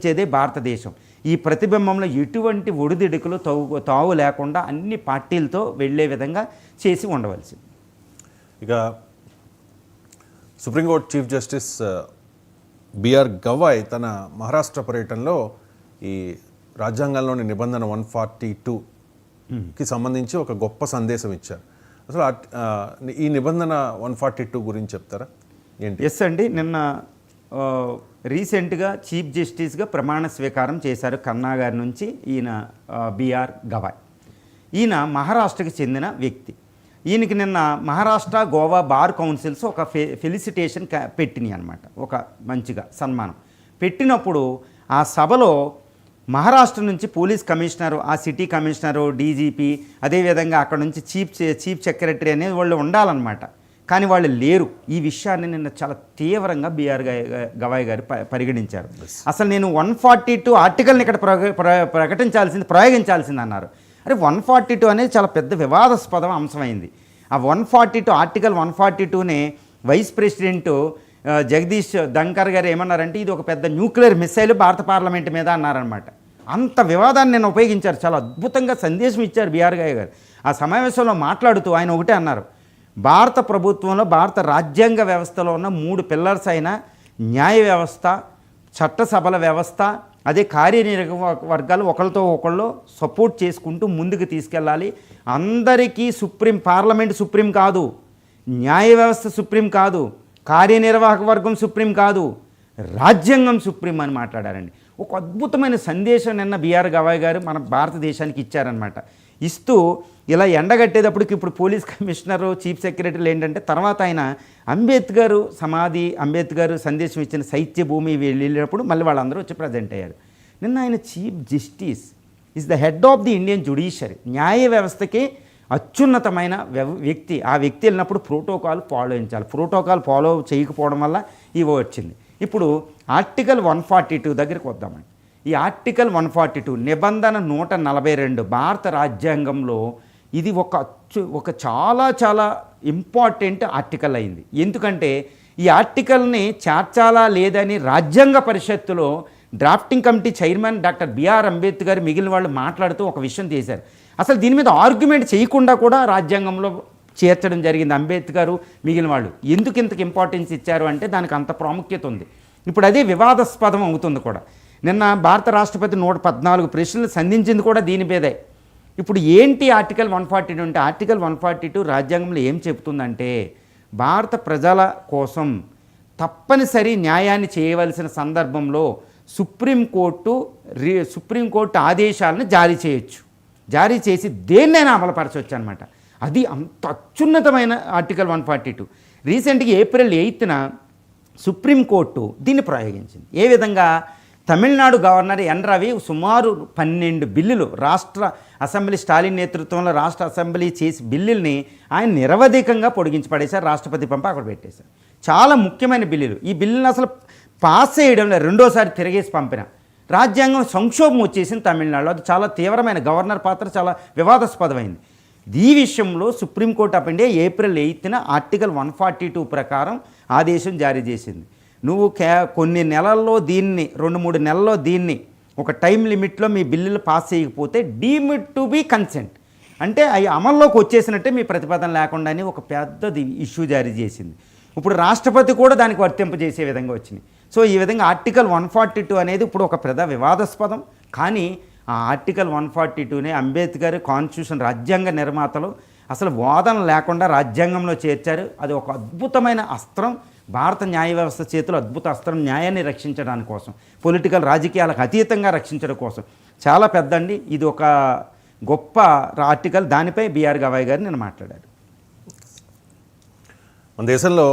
చేదే భారతదేశం. ఈ ప్రతిబింబంలో ఎటువంటి ఒడిదిడుకులు తావు లేకుండా అన్ని పార్టీలతో వెళ్ళే విధంగా చేసి ఉండవలసింది. ఇక supreme court chief justice BR Gavai తన మహారాష్ట్ర పర్యటనలో ఈ రాజ్యాంగంలోని నిబంధన 142కి సంబంధించి ఒక గొప్ప సందేశం ఇచ్చారు. అసలు ఈ నిబంధన 142 గురించి చెప్తారా ఏంటి? ఎస్ అండి, నిన్న రీసెంట్గా చీఫ్ జస్టిస్గా ప్రమాణ స్వీకారం చేశారు ఖన్నా గారి నుంచి ఈయన బిఆర్ గవాయ్. ఈయన మహారాష్ట్రకి చెందిన వ్యక్తి. ఈయనకి నిన్న మహారాష్ట్ర గోవా బార్ కౌన్సిల్స్ ఒక ఫెలిసిటేషన్ పెట్టినాయి అనమాట, ఒక మంచిగా సన్మానం పెట్టినప్పుడు ఆ సభలో మహారాష్ట్ర నుంచి పోలీస్ కమిషనరు, ఆ సిటీ కమిషనరు, డీజీపీ, అదేవిధంగా అక్కడ నుంచి చీఫ్ సెక్రటరీ అనేది వాళ్ళు ఉండాలన్నమాట. కానీ వాళ్ళు లేరు. ఈ విషయాన్ని నిన్న చాలా తీవ్రంగా బిఆర్ గవాయ్ గారు పరిగణించారు. అసలు నేను 142 ఆర్టికల్ని ఇక్కడ ప్రయోగించాల్సింది అన్నారు. అరే 142 అనేది చాలా పెద్ద వివాదాస్పద అంశమైంది. ఆ 142 ఆర్టికల్ 142నే వైస్ ప్రెసిడెంట్ జగదీష్ ధంకర్ గారు ఏమన్నారంటే ఇది ఒక పెద్ద న్యూక్లియర్ మిసైల్ భారత పార్లమెంట్ మీద అన్నారనమాట. అంత వివాదాన్ని నేను ఉపయోగించారు. చాలా అద్భుతంగా సందేశం ఇచ్చారు బిఆర్ గవాయ్ గారు. ఆ సమావేశంలో మాట్లాడుతూ ఆయన ఒకటే అన్నారు, భారత ప్రభుత్వంలో భారత రాజ్యాంగ వ్యవస్థలో ఉన్న 3 పిల్లర్స్ అయిన న్యాయ వ్యవస్థ, చట్టసభల వ్యవస్థ, అదే కార్యనిర్వాహక వర్గాలు ఒకరితో ఒకళ్ళు సపోర్ట్ చేసుకుంటూ ముందుకు తీసుకెళ్ళాలి. అందరికీ పార్లమెంట్ సుప్రీం కాదు, న్యాయ వ్యవస్థ సుప్రీం కాదు, కార్యనిర్వాహక వర్గం సుప్రీం కాదు, రాజ్యాంగం సుప్రీం అని మాట్లాడారండి. ఒక అద్భుతమైన సందేశం నిన్న బిఆర్ గవాయ్ గారు మన భారతదేశానికి ఇచ్చారనమాట. ఇస్తూ ఇలా ఎండగట్టేటప్పటికి ఇప్పుడు పోలీస్ కమిషనరు, చీఫ్ సెక్రటరీలు ఏంటంటే తర్వాత ఆయన అంబేద్కర్ సమాధి, అంబేద్కర్ సందేశం ఇచ్చిన శైత్య భూమి వెళ్ళినప్పుడు మళ్ళీ వాళ్ళందరూ వచ్చి ప్రజెంట్ అయ్యారు. నిన్న ఆయన chief justice is the head of the Indian judiciary, న్యాయ వ్యవస్థకి అత్యున్నతమైన వ్యక్తి. ఆ వ్యక్తి వెళ్ళినప్పుడు ప్రోటోకాల్ ఫాలో చేయకపోవడం వల్ల ఇవో వచ్చింది. ఇప్పుడు ఆర్టికల్ 142 దగ్గరికి వద్దామండి. ఈ ఆర్టికల్ 142 నిబంధన 142 భారత రాజ్యాంగంలో ఇది ఒక చాలా ఇంపార్టెంట్ ఆర్టికల్ అయింది. ఎందుకంటే ఈ ఆర్టికల్ని చేర్చాలా లేదని రాజ్యాంగ పరిషత్తులో drafting committee chairman doctor BR Ambedkar మిగిలిన వాళ్ళు మాట్లాడుతూ ఒక విషయం చేశారు. అసలు దీని మీద ఆర్గ్యుమెంట్ చేయకుండా కూడా రాజ్యాంగంలో చేర్చడం జరిగింది. అంబేద్కర్ మిగిలిన వాళ్ళు ఎందుకు ఇంతకు ఇంపార్టెన్స్ ఇచ్చారు అంటే దానికి అంత ప్రాముఖ్యత ఉంది. ఇప్పుడు అదే వివాదాస్పదం అవుతుంది కూడా. నిన్న భారత రాష్ట్రపతి 114 ప్రశ్నలు సంధించింది కూడా దీని మీదే. ఇప్పుడు ఏంటి ఆర్టికల్ 142 అంటే ఆర్టికల్ 142 రాజ్యాంగంలో ఏం చెబుతుందంటే భారత ప్రజల కోసం తప్పనిసరి న్యాయాన్ని చేయవలసిన సందర్భంలో సుప్రీంకోర్టు ఆదేశాలను జారీ చేసి దేన్నైనా అమలుపరచవచ్చు అనమాట. అది అంత అత్యున్నతమైన ఆర్టికల్ 142. రీసెంట్గా ఏప్రిల్ 8న సుప్రీంకోర్టు దీన్ని ప్రయోగించింది. ఏ విధంగా? తమిళనాడు గవర్నర్ ఎన్ రవి సుమారు 12 బిల్లులు రాష్ట్ర అసెంబ్లీ, స్టాలిన్ నేతృత్వంలో రాష్ట్ర అసెంబ్లీ చేసి బిల్లుల్ని ఆయన నిరవధికంగా పొడిగించి పడేశారు. రాష్ట్రపతి పంపి అక్కడ పెట్టేశారు. చాలా ముఖ్యమైన బిల్లులు. ఈ బిల్లును అసలు పాస్ చేయడంలో రెండోసారి తిరిగేసి పంపిన రాజ్యాంగం సంక్షోభం వచ్చేసింది తమిళనాడులో. అది చాలా తీవ్రమైన, గవర్నర్ పాత్ర చాలా వివాదాస్పదమైంది. ఈ విషయంలో సుప్రీంకోర్టు ఆఫ్ ఇండియా ఏప్రిల్ 8న ఆర్టికల్ 142 ప్రకారం ఆదేశం జారీ చేసింది. నువ్వు కొన్ని నెలల్లో దీన్ని 2-3 నెలల్లో దీన్ని ఒక టైం లిమిట్లో మీ బిల్లులు పాస్ చేయకపోతే డీమ్డ్ టు బీ కన్సెంట్ అంటే అవి అమల్లోకి వచ్చేసినట్టే మీ ప్రతిపాదన లేకుండా అని ఒక పెద్దది ఇష్యూ జారీ చేసింది. ఇప్పుడు రాష్ట్రపతి కూడా దానికి వర్తింపజేసే విధంగా వచ్చింది. సో ఈ విధంగా ఆర్టికల్ 142 అనేది ఇప్పుడు ఒక పెద్ద వివాదాస్పదం. కానీ ఆ ఆర్టికల్ 142నే అంబేద్కర్ కాన్స్టిట్యూషన్ రాజ్యాంగ నిర్మాతలు అసలు వాదన లేకుండా రాజ్యాంగంలో చేర్చారు. అది ఒక అద్భుతమైన అస్త్రం, భారత న్యాయ వ్యవస్థ చేతిలో అద్భుత అస్త్రం, న్యాయాన్ని రక్షించడానికి కోసం, పొలిటికల్ రాజకీయాలకు అతీతంగా రక్షించడం కోసం. చాలా పెద్దండి, ఇది ఒక గొప్ప ఆర్టికల్. దానిపై బిఆర్ గవాయ్ గారు నేను మాట్లాడారు. మన దేశంలో